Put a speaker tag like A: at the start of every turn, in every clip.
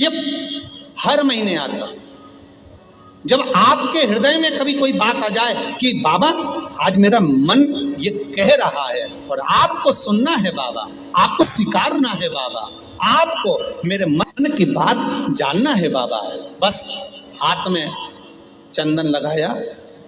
A: ये हर महीने आता। जब आपके हृदय में कभी कोई बात आ जाए कि बाबा आज मेरा मन ये कह रहा है और आपको सुनना है बाबा, आपको स्वीकारना है बाबा, आपको मेरे मन की बात जानना है बाबा, बस हाथ में चंदन लगाया,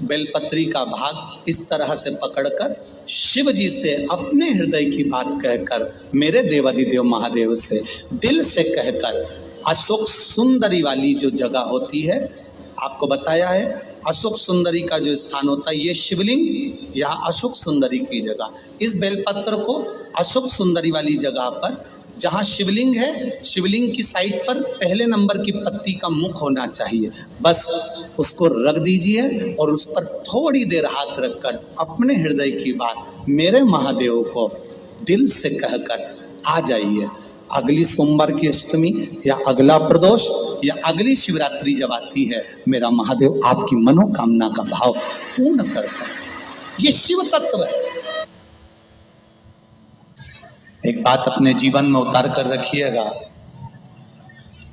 A: बेलपत्री का भाग इस तरह से पकड़कर शिव जी से अपने हृदय की बात कहकर, मेरे देवाधिदेव महादेव से दिल से कहकर, अशोक सुंदरी वाली जो जगह होती है, आपको बताया है अशोक सुंदरी का जो स्थान होता है, ये शिवलिंग यहाँ अशोक सुंदरी की जगह, इस बेलपत्र को अशोक सुंदरी वाली जगह पर जहाँ शिवलिंग है, शिवलिंग की साइड पर पहले नंबर की पत्ती का मुख होना चाहिए, बस उसको रख दीजिए और उस पर थोड़ी देर हाथ रखकर अपने हृदय की बात मेरे महादेव को दिल से कहकर आ जाइए। अगली सोमवार की अष्टमी या अगला प्रदोष या अगली शिवरात्रि जब आती है, मेरा महादेव आपकी मनोकामना का भाव पूर्ण करता है। ये शिव तत्व है। एक बात अपने जीवन में उतार कर रखिएगा,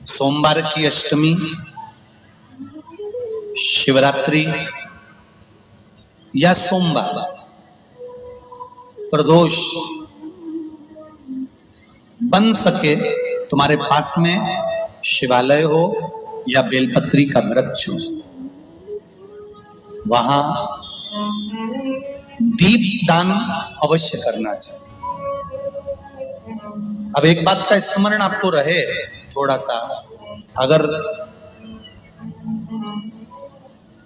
A: सोमवार की अष्टमी, शिवरात्रि या सोमवार, प्रदोष, बन सके तुम्हारे पास में शिवालय हो या बेलपत्री का वृक्ष हो, वहां दीप दान अवश्य करना चाहिए। अब एक बात का स्मरण आपको रहे थोड़ा सा, अगर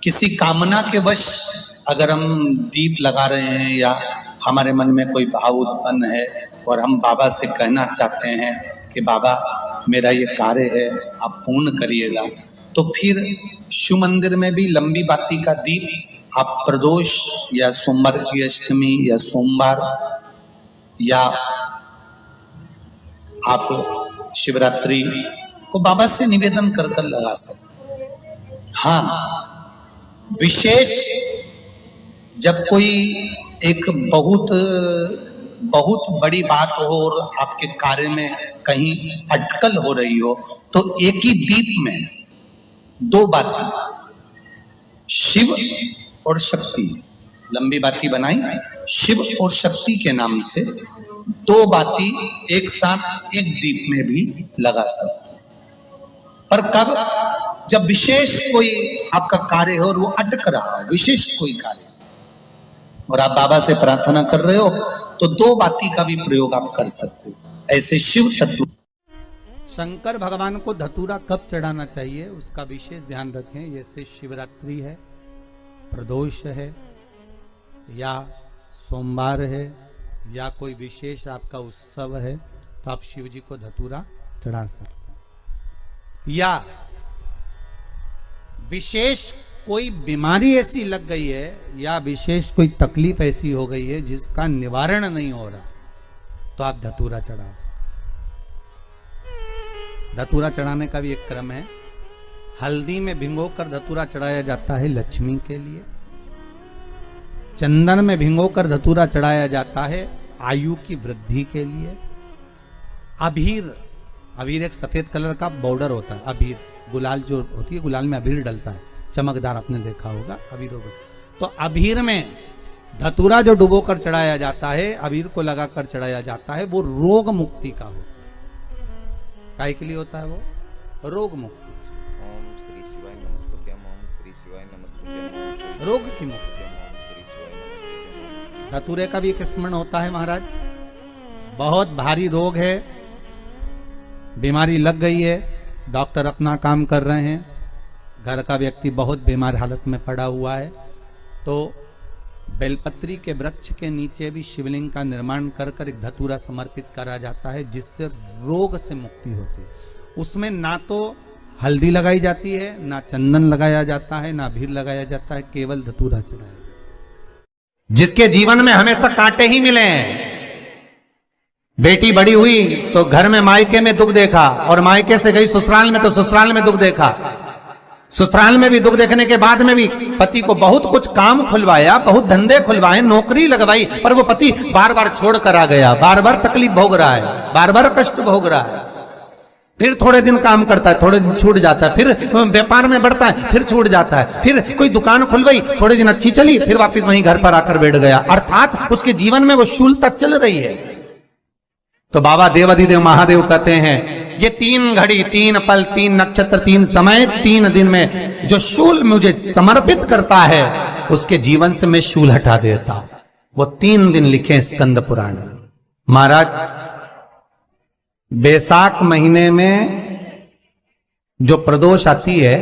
A: किसी कामना के वश अगर हम दीप लगा रहे हैं या हमारे मन में कोई भाव उत्पन्न है और हम बाबा से कहना चाहते हैं कि बाबा मेरा ये कार्य है आप पूर्ण करिएगा, तो फिर शिव मंदिर में भी लंबी बाती का दीप आप प्रदोष या सोमवार की अष्टमी या सोमवार या आप शिवरात्रि को बाबा से निवेदन कर कर लगा सकते। हाँ, विशेष जब कोई एक बहुत बड़ी बात हो और आपके कार्य में कहीं अटकल हो रही हो, तो एक ही दीप में दो बाती, शिव और शक्ति, लंबी बाती बनाई, शिव और शक्ति के नाम से दो बाती एक साथ एक दीप में भी लगा सकते हैं। पर कब? जब विशेष कोई आपका कार्य हो और वो अटक रहा हो, विशेष कोई कार्य, और आप बाबा से प्रार्थना कर रहे हो, तो दो बाती का भी प्रयोग आप कर सकते हो। ऐसे शिव तत्व।
B: शंकर भगवान को धतूरा कब चढ़ाना चाहिए उसका विशेष ध्यान रखें। जैसे शिवरात्रि है, प्रदोष है, या सोमवार है, या कोई विशेष आपका उत्सव है, तो आप शिव जी को धतूरा चढ़ा सकते हैं। या विशेष कोई बीमारी ऐसी लग गई है या विशेष कोई तकलीफ ऐसी हो गई है जिसका निवारण नहीं हो रहा, तो आप धतूरा चढ़ा सकते। धतूरा चढ़ाने का भी एक क्रम है। हल्दी में भिगोकर धतूरा चढ़ाया जाता है लक्ष्मी के लिए। चंदन में भिगोकर धतूरा चढ़ाया जाता है आयु की वृद्धि के लिए। अबीर एक सफेद कलर का बॉर्डर होता है। अबीर गुलाल जो होती है, गुलाल में अबीर डलता है, चमकदार, आपने देखा होगा अबीर। तो अबीर में धतूरा जो डुबोकर चढ़ाया जाता है, अबीर को लगाकर चढ़ाया जाता है, वो रोग मुक्ति का होता है। काय के लिए होता है वो? रोग मुक्ति।
C: ओम श्री शिवाय नमस्तुभ्यम, ओम श्री शिवाय नमस्तुभ्यम,
B: रोग की मुक्ति। धतूरे का भी एक स्मरण होता है महाराज। बहुत भारी रोग है, बीमारी लग गई है, डॉक्टर अपना काम कर रहे हैं, घर का व्यक्ति बहुत बीमार हालत में पड़ा हुआ है, तो बेलपत्री के वृक्ष के नीचे भी शिवलिंग का निर्माण कर कर एक धतूरा समर्पित करा जाता है, जिससे रोग से मुक्ति होती है। उसमें ना तो हल्दी लगाई जाती है, ना चंदन लगाया जाता है, ना अबीर लगाया जाता है, केवल धतूरा चढ़ाया जाता है।
A: जिसके जीवन में हमेशा कांटे ही मिले हैं, बेटी बड़ी हुई तो घर में मायके में दुख देखा, और मायके से गई ससुराल में तो ससुराल में दुख देखा, ससुराल में भी दुख देखने के बाद में भी पति को बहुत कुछ काम खुलवाया, बहुत धंधे खुलवाए, नौकरी लगवाई, पर वो पति बार बार छोड़ कर आ गया, बार बार तकलीफ भोग रहा है, बार बार कष्ट भोग रहा है।
B: फिर थोड़े दिन काम करता है, थोड़े दिन छूट जाता है, फिर व्यापार में बढ़ता है, फिर छूट जाता है, फिर कोई दुकान खुल गई, थोड़े दिन अच्छी चली, फिर वापस वहीं घर पर आकर बैठ गया। अर्थात उसके जीवन में वो शूलता चल रही है। तो बाबा देवाधिदेव महादेव कहते हैं, ये 3 घड़ी 3 पल 3 नक्षत्र 3 समय 3 दिन में जो शूल मुझे समर्पित करता है, उसके जीवन से मैं शूल हटा देता हूं। वो 3 दिन लिखे स्कंद पुराण। महाराज, बैसाख महीने में जो प्रदोष आती है,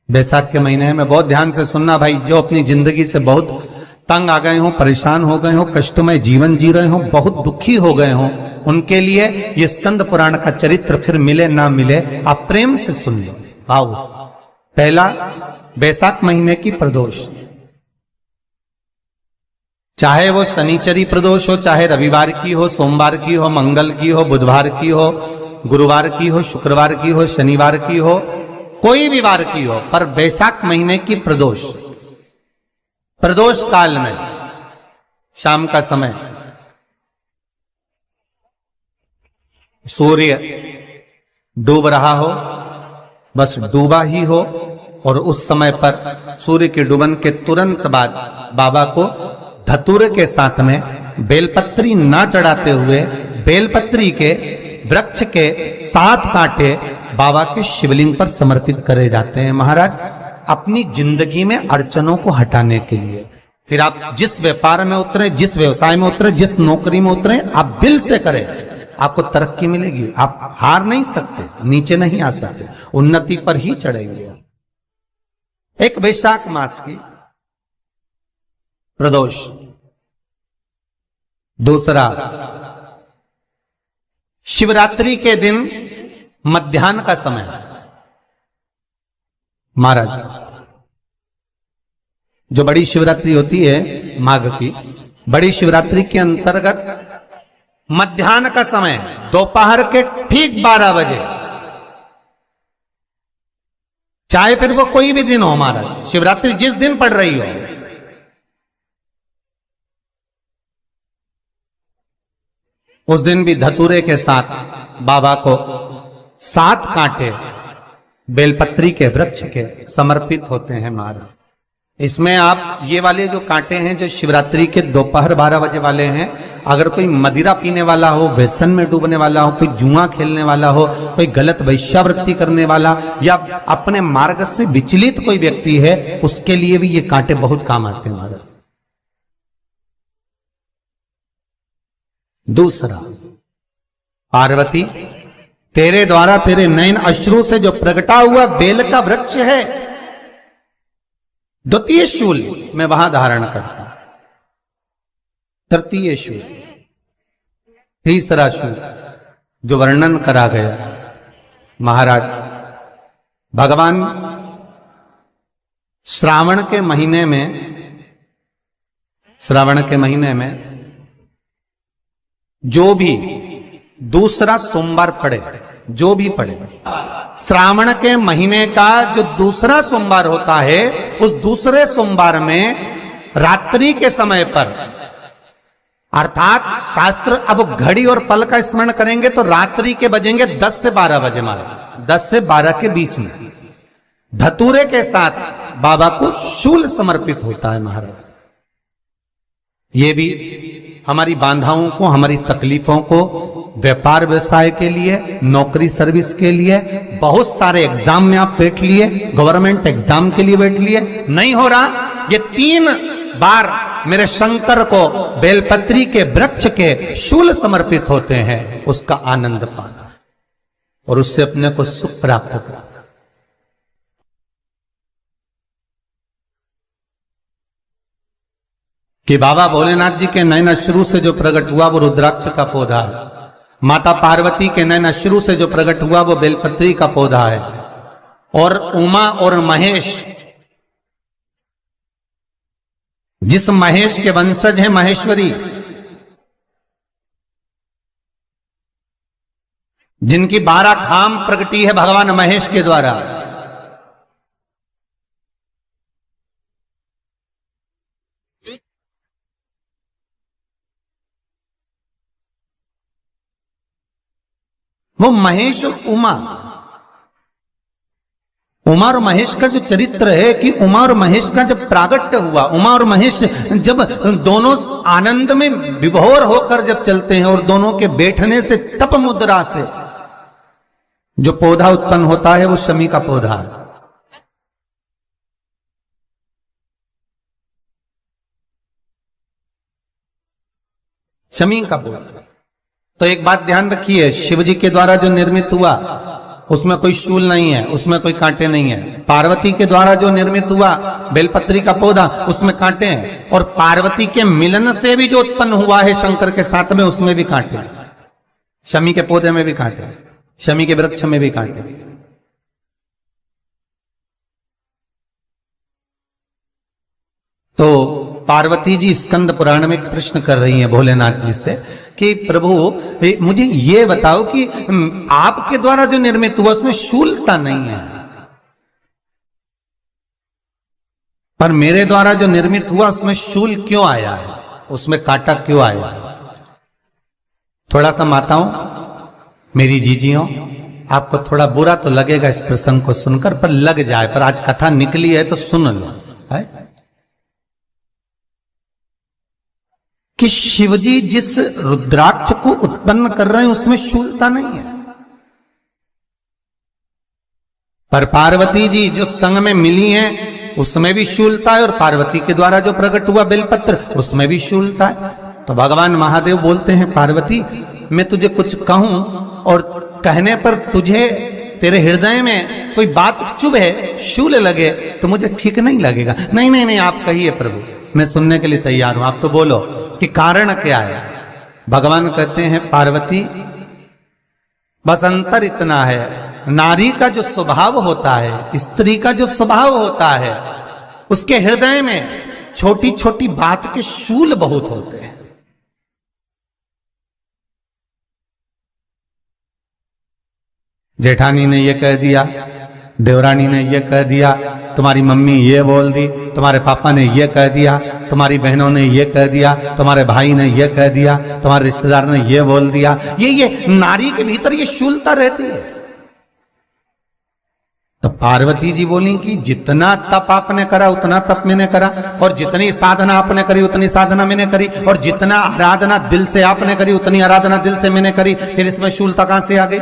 B: बैसाख के महीने में बहुत ध्यान से सुनना भाई, जो अपनी जिंदगी से बहुत तंग आ गए हो, परेशान हो गए हो, कष्टमय जीवन जी रहे हो, बहुत दुखी हो गए हो, उनके लिए ये स्कंद पुराण का चरित्र फिर मिले ना मिले, आप प्रेम से सुन लो भाव से। पहला, बैसाख महीने की प्रदोष, चाहे वो शनिचरी प्रदोष हो, चाहे रविवार की हो, सोमवार की हो, मंगल की हो, बुधवार की हो, गुरुवार की हो, शुक्रवार की हो, शनिवार की हो, कोई भी वार की हो, पर बैसाख महीने की प्रदोष, प्रदोष काल में शाम का समय सूर्य डूब रहा हो, बस डूबा ही हो, और उस समय पर सूर्य के डूबन के तुरंत बाद बाबा को धतूरे के साथ में बेलपत्री ना चढ़ाते हुए बेलपत्री के वृक्ष के 7 कांटे बाबा के शिवलिंग पर समर्पित करे जाते हैं महाराज, अपनी जिंदगी में अड़चनों को हटाने के लिए। फिर आप जिस व्यापार में उतरे, जिस व्यवसाय में उतरे, जिस नौकरी में उतरे, आप दिल से करें, आपको तरक्की मिलेगी। आप हार नहीं सकते, नीचे नहीं आ सकते, उन्नति पर ही चढ़ेंगे। एक वैशाख मास की प्रदोष। दूसरा, शिवरात्रि के दिन मध्याह्न का समय। महाराज, जो बड़ी शिवरात्रि होती है माघ की, बड़ी शिवरात्रि के अंतर्गत मध्याह्न का समय, दोपहर के ठीक 12 बजे, चाहे फिर वो कोई भी दिन हो महाराज, शिवरात्रि जिस दिन पड़ रही हो, उस दिन भी धतूरे के साथ बाबा को 7 कांटे बेलपत्री के वृक्ष के समर्पित होते हैं महाराज। इसमें आप ये वाले जो कांटे हैं, जो शिवरात्रि के दोपहर 12 बजे वाले हैं, अगर कोई मदिरा पीने वाला हो, व्यसन में डूबने वाला हो, कोई जुआ खेलने वाला हो, कोई गलत वैश्यावृत्ति करने वाला, या अपने मार्ग से विचलित कोई व्यक्ति है, उसके लिए भी ये कांटे बहुत काम आते हैं महाराज। दूसरा, पार्वती, तेरे द्वारा तेरे नयन अश्रु से जो प्रगटा हुआ बेल का वृक्ष है, द्वितीय शूल मैं वहां धारण करता हूं, तृतीय शूल, तीसरा शूल जो वर्णन करा गया महाराज, भगवान श्रावण के महीने में जो भी दूसरा सोमवार पड़े, जो भी पड़े, श्रावण के महीने का जो दूसरा सोमवार होता है, उस दूसरे सोमवार में रात्रि के समय पर, अर्थात शास्त्र अब घड़ी और पल का स्मरण करेंगे तो रात्रि के बजेंगे 10 से 12 बजे महाराज, 10 से 12 के बीच में धतूरे के साथ बाबा को शूल समर्पित होता है महाराज। ये भी हमारी बाधाओं को, हमारी तकलीफों को, व्यापार व्यवसाय के लिए, नौकरी सर्विस के लिए, बहुत सारे एग्जाम में आप बैठ लिए, गवर्नमेंट एग्जाम के लिए बैठ लिए, नहीं हो रहा, ये 3 बार मेरे शंकर को बेलपत्री के वृक्ष के शूल समर्पित होते हैं, उसका आनंद पाना और उससे अपने को सुख प्राप्त करना। कि बाबा भोलेनाथ जी के नयन अश्रु से जो प्रकट हुआ वो रुद्राक्ष का पौधा है, माता पार्वती के नयन अश्रु से जो प्रकट हुआ वो बेलपत्री का पौधा है, और उमा और महेश, जिस महेश के वंशज हैं महेश्वरी, जिनकी 12 खाम प्रगटी है भगवान महेश के द्वारा, वो महेश और उमा और महेश का जो चरित्र है कि उमा और महेश का जब प्रागट्य हुआ, उमा और महेश जब दोनों आनंद में विभोर होकर जब चलते हैं और दोनों के बैठने से तप मुद्रा से जो पौधा उत्पन्न होता है वो शमी का पौधा है। शमी का पौधा। तो एक बात ध्यान रखिए, शिव जी के द्वारा जो निर्मित हुआ उसमें कोई शूल नहीं है, उसमें कोई कांटे नहीं है। पार्वती के द्वारा जो निर्मित हुआ बेलपत्री का पौधा, उसमें कांटे हैं। और पार्वती के मिलन से भी जो उत्पन्न हुआ है शंकर के साथ में, उसमें भी कांटे हैं। शमी के पौधे में भी कांटे हैं, शमी के वृक्ष में भी कांटे हैं। तो पार्वती जी स्कंद पुराण में प्रश्न कर रही हैं भोलेनाथ जी से कि प्रभु मुझे ये बताओ कि आपके द्वारा जो निर्मित हुआ उसमें शूलता नहीं है, पर मेरे द्वारा जो निर्मित हुआ उसमें शूल क्यों आया है, उसमें कांटा क्यों आया है? थोड़ा सा माताओं, मेरी जीजियों, आपको थोड़ा बुरा तो लगेगा इस प्रसंग को सुनकर, पर लग जाए, पर आज कथा निकली है तो सुन लो है कि शिवजी जिस रुद्राक्ष को उत्पन्न कर रहे हैं उसमें शूलता नहीं है, पर पार्वती जी जो संग में मिली हैं उसमें भी शूलता है, और पार्वती के द्वारा जो प्रकट हुआ बेलपत्र उसमें भी शूलता है। तो भगवान महादेव बोलते हैं, पार्वती मैं तुझे कुछ कहूं और कहने पर तुझे तेरे हृदय में कोई बात चुभे, शूल लगे तो मुझे ठीक नहीं लगेगा। नहीं नहीं नहीं, आप कहिए प्रभु, मैं सुनने के लिए तैयार हूं, आप तो बोलो कि कारण क्या है। भगवान कहते हैं, पार्वती बस अंतर इतना है, नारी का जो स्वभाव होता है, स्त्री का जो स्वभाव होता है, उसके हृदय में छोटी छोटी बात के शूल बहुत होते हैं। जेठानी ने ये कह दिया, देवरानी ने ये कह दिया, तुम्हारी मम्मी ये बोल दी, तुम्हारे पापा ने ये कह दिया, तुम्हारी बहनों ने ये कह दिया, तुम्हारे भाई ने ये कह दिया, तुम्हारे रिश्तेदार ने ये बोल दिया। ये नारी के भीतर ये शूलता रहती है। तो पार्वती जी बोली कि जितना तप आपने करा उतना तप मैंने करा, और जितनी साधना आपने करी उतनी साधना मैंने करी, और जितना आराधना दिल से आपने करी उतनी आराधना दिल से मैंने करी, फिर इसमें शूलता कहां से आ गई?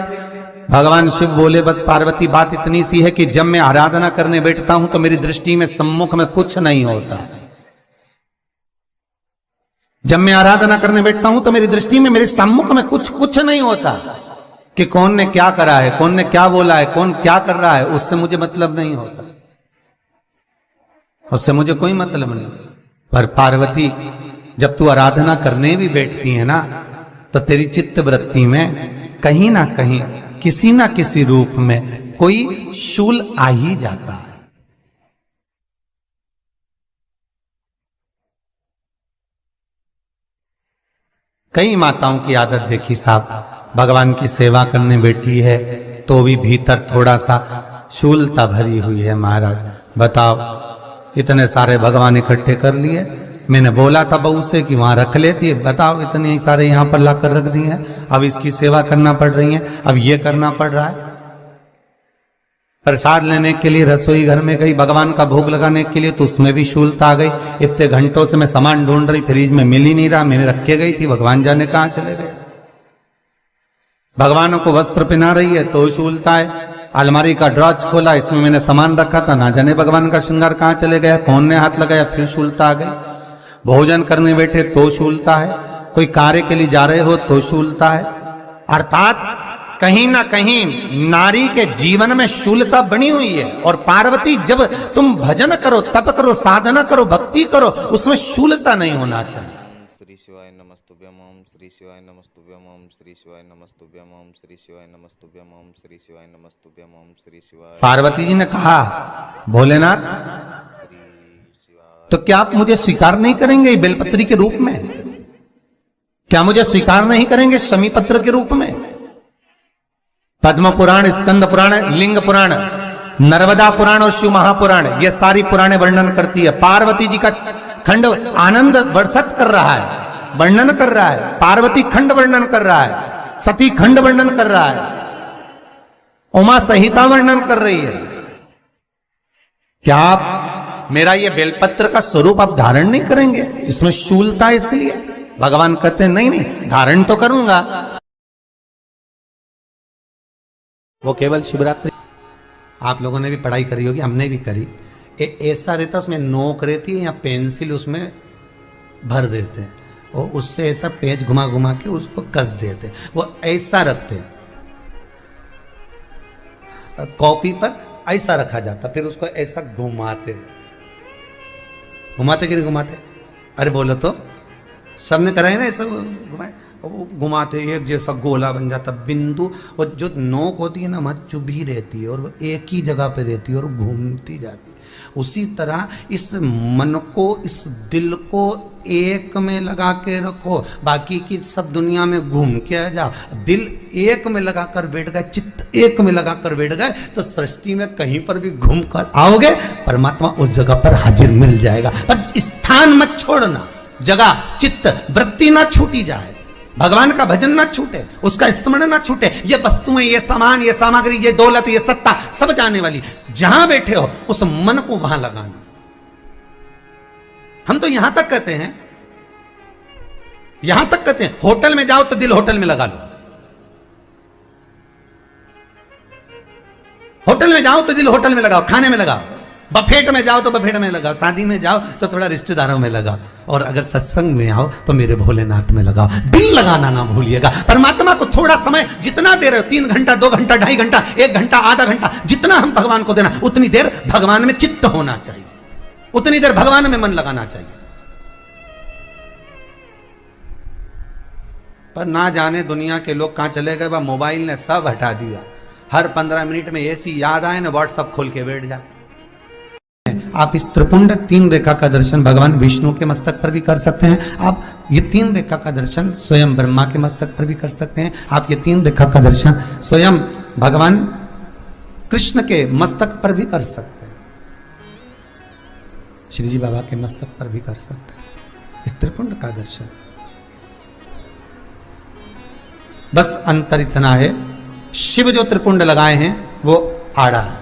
B: भगवान शिव बोले, बस पार्वती बात इतनी सी है कि जब मैं आराधना करने बैठता हूं तो मेरी दृष्टि में सम्मुख में कुछ नहीं होता। जब मैं आराधना करने बैठता हूं तो मेरी दृष्टि में, मेरे सम्मुख में कुछ नहीं होता कि कौन ने क्या करा है, कौन ने क्या बोला है, कौन क्या कर रहा है, उससे मुझे मतलब नहीं होता, उससे मुझे कोई मतलब नहीं। पर पार्वती जब तू आराधना करने भी बैठती है ना, तो तेरी चित्त वृत्ति में कहीं ना कहीं किसी ना किसी रूप में कोई शूल आ ही जाता है। कई माताओं की आदत देखी साहब, भगवान की सेवा करने बैठी है तो भी भीतर थोड़ा सा शूलता भरी हुई है। महाराज बताओ, इतने सारे भगवान इकट्ठे कर लिए, मैंने बोला था बहू से कि वहां रख लेती है, बताओ इतने सारे यहां पर लाकर रख दिए हैं, अब इसकी सेवा करना पड़ रही है, अब ये करना पड़ रहा है। प्रसाद लेने के लिए रसोई घर में गई, भगवान का भोग लगाने के लिए, तो उसमें भी शूलता आ गई। इतने घंटों से मैं सामान ढूंढ रही, फ्रिज में मिल ही नहीं रहा, मैंने रख के गई थी, भगवान जाने कहां चले गए। भगवानों को वस्त्र पहना रही है तो शूलता है। अलमारी का ड्रॉज खोला, इसमें मैंने सामान रखा था, ना जाने भगवान का श्रृंगार कहां चले गया, कौन ने हाथ लगाया, फिर शूलता आ गई। भोजन करने बैठे तो शूलता है, कोई कार्य के लिए जा रहे हो तो शूलता है। अर्थात कहीं ना कहीं नारी के जीवन में शूलता बनी हुई है। और पार्वती, जब तुम भजन करो, तप करो, साधना करो, भक्ति करो, उसमें शूलता नहीं होना चाहिए।
C: श्री शिवाय नमस्तुभ्यम, ओम श्री शिवाय नमस्तुभ्यम, ओम श्री शिवाय नमस्तुभ्यम, ओम श्री शिवाय नमस्तुभ्यम, ओम श्री शिवाय नमस्तुभ्यम, ओम श्री शिवाय।
B: पार्वती जी ने कहा, भोलेनाथ तो क्या आप मुझे स्वीकार नहीं करेंगे बेलपत्री के रूप में? क्या मुझे स्वीकार नहीं करेंगे शमी पत्र के रूप में? पद्म पुराण, स्कंद पुराण, लिंग पुराण, नर्मदा पुराण और शिव महापुराण, ये सारी पुराणे वर्णन करती है। पार्वती जी का खंड आनंद वर्षित कर रहा है, वर्णन कर रहा है। पार्वती खंड वर्णन कर रहा है, सती खंड वर्णन कर रहा है, उमा संहिता वर्णन कर रही है। क्या आप मेरा ये बेलपत्र का स्वरूप आप धारण नहीं करेंगे? इसमें शूलता है, इसलिए भगवान कहते हैं नहीं नहीं, धारण तो करूंगा। वो केवल शिवरात्रि, आप लोगों ने भी पढ़ाई करी होगी, हमने भी करी। ऐसा रहता, उसमें नोक रहती है या पेंसिल उसमें भर देते हैं और उससे ऐसा पेज घुमा घुमा के उसको कस देते हैं। वो ऐसा रखते हैं, कॉपी पर ऐसा रखा जाता, फिर उसको ऐसा घुमाते घुमाते कि नहीं घुमाते? अरे बोलो तो, सबने कराए ना ऐसा घुमाए, वो घुमाते एक जैसा गोला बन जाता, बिंदु। और जो नोक होती है ना, वहाँ चुभी रहती है और वो एक ही जगह पे रहती है और घूमती जाती है। उसी तरह इस मन को, इस दिल को एक में लगा के रखो, बाकी की सब दुनिया में घूम के आ जाओ। दिल एक में लगा कर बैठ गए, चित्त एक में लगा कर बैठ गए, तो सृष्टि में कहीं पर भी घूम कर आओगे, परमात्मा उस जगह पर हाजिर मिल जाएगा। पर स्थान मत छोड़ना, जगह चित्त वृत्ति ना छूटी जाए, भगवान का भजन ना छूटे, उसका स्मरण ना छूटे। ये वस्तुएं, ये सामान, ये सामग्री, ये दौलत, ये सत्ता सब जाने वाली। जहां बैठे हो उस मन को वहां लगाना। हम तो यहां तक कहते हैं, यहां तक कहते हैं, होटल में जाओ तो दिल होटल में लगा लो, होटल में जाओ तो दिल होटल में लगाओ, खाने में लगाओ, बफेट में जाओ तो बफेट में लगाओ, शादी में जाओ तो थोड़ा रिश्तेदारों में लगाओ, और अगर सत्संग में आओ तो मेरे भोलेनाथ में लगाओ। दिल लगाना ना भूलिएगा। परमात्मा को थोड़ा समय जितना दे रहे हो, 3 घंटा, 2 घंटा, 2.5 घंटा, 1 घंटा, आधा घंटा, जितना हम भगवान को देना, उतनी देर भगवान में चित्त होना चाहिए, उतनी देर भगवान में मन लगाना चाहिए। पर ना जाने दुनिया के लोग कहां चले गए, वह मोबाइल ने सब हटा दिया। हर 15 मिनट में ऐसी याद आए ना, व्हाट्सअप खोल के बैठ जाए। आप इस त्रिपुंड 3 रेखा का दर्शन भगवान विष्णु के मस्तक पर भी कर सकते हैं। आप ये 3 रेखा का दर्शन स्वयं ब्रह्मा के मस्तक पर भी कर सकते हैं। आप ये 3 रेखा का दर्शन स्वयं भगवान कृष्ण के मस्तक पर भी कर सकते हैं, श्री जी बाबा के मस्तक पर भी कर सकते हैं इस त्रिपुंड का दर्शन। बस अंतर इतना है, शिव जो त्रिपुंड लगाए हैं वो आड़ा है।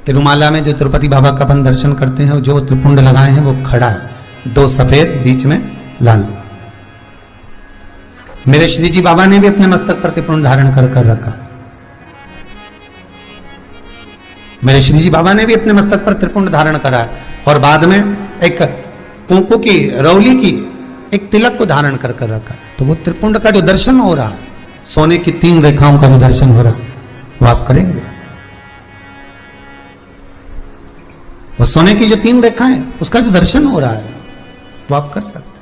B: तिरुमाला में जो तिरुपति बाबा का अपन दर्शन करते हैं, जो त्रिपुंड लगाए हैं वो खड़ा है, 2 सफेद बीच में लाल। मेरे श्री जी बाबा ने भी अपने मस्तक पर त्रिपुंड धारण कर रखा। मेरे श्री जी बाबा ने भी अपने मस्तक पर त्रिपुंड धारण करा है, और बाद में एक कुंकू की रौली की एक तिलक को धारण कर रखा है। तो वो त्रिपुंड का जो दर्शन हो रहा है, सोने की 3 रेखाओं का जो दर्शन हो रहा है, वो आप करेंगे। वो सोने की जो 3 रेखाएं, उसका जो दर्शन हो रहा है, वो आप कर सकते हैं।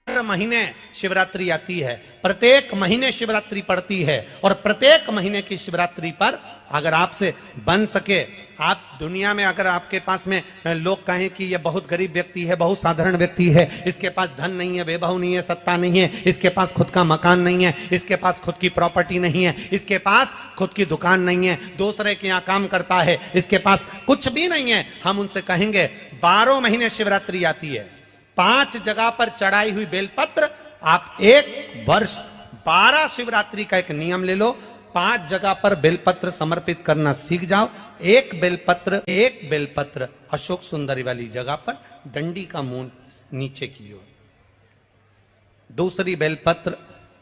B: हर महीने शिवरात्रि आती है, प्रत्येक महीने शिवरात्रि पड़ती है, और प्रत्येक महीने की शिवरात्रि पर अगर आपसे बन सके, आप दुनिया में अगर आपके पास में लोग कहें कि ये बहुत गरीब व्यक्ति है, बहुत साधारण व्यक्ति है, इसके पास धन नहीं है, वैभव नहीं है, सत्ता नहीं है, इसके पास खुद का मकान नहीं है, इसके पास खुद की प्रॉपर्टी नहीं है, इसके पास खुद की दुकान नहीं है, दूसरे के यहाँ काम करता है, इसके पास कुछ भी नहीं है, हम उनसे कहेंगे 12 महीने शिवरात्रि आती है, 5 जगह पर चढ़ाई हुई बेलपत्र, आप 1 वर्ष 12 शिवरात्रि का एक नियम ले लो, 5 जगह पर बेलपत्र समर्पित करना सीख जाओ। एक बेलपत्र अशोक सुंदरी वाली जगह पर, डंडी का मुंह नीचे की ओर। दूसरी बेलपत्र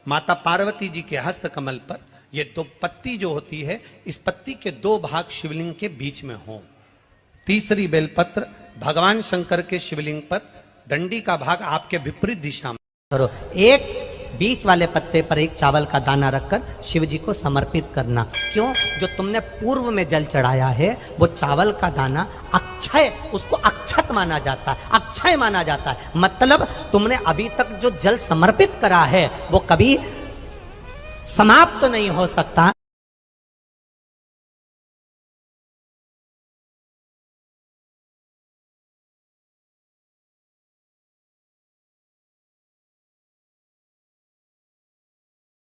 B: माता पार्वती जी के हस्त कमल पर। ये 2 पत्ती जो होती है, इस पत्ती के 2 भाग शिवलिंग के बीच में हो। तीसरी बेलपत्र भगवान शंकर के शिवलिंग पर, डंडी का भाग आपके विपरीत दिशा में
D: करो। एक बीच वाले पत्ते पर एक चावल का दाना रखकर शिव जी को समर्पित करना। क्यों? जो तुमने पूर्व में जल चढ़ाया है, वो चावल का दाना अक्षय, उसको अक्षत माना जाता है, अक्षय माना जाता है। मतलब तुमने अभी तक जो जल समर्पित करा है वो कभी समाप्त नहीं हो सकता।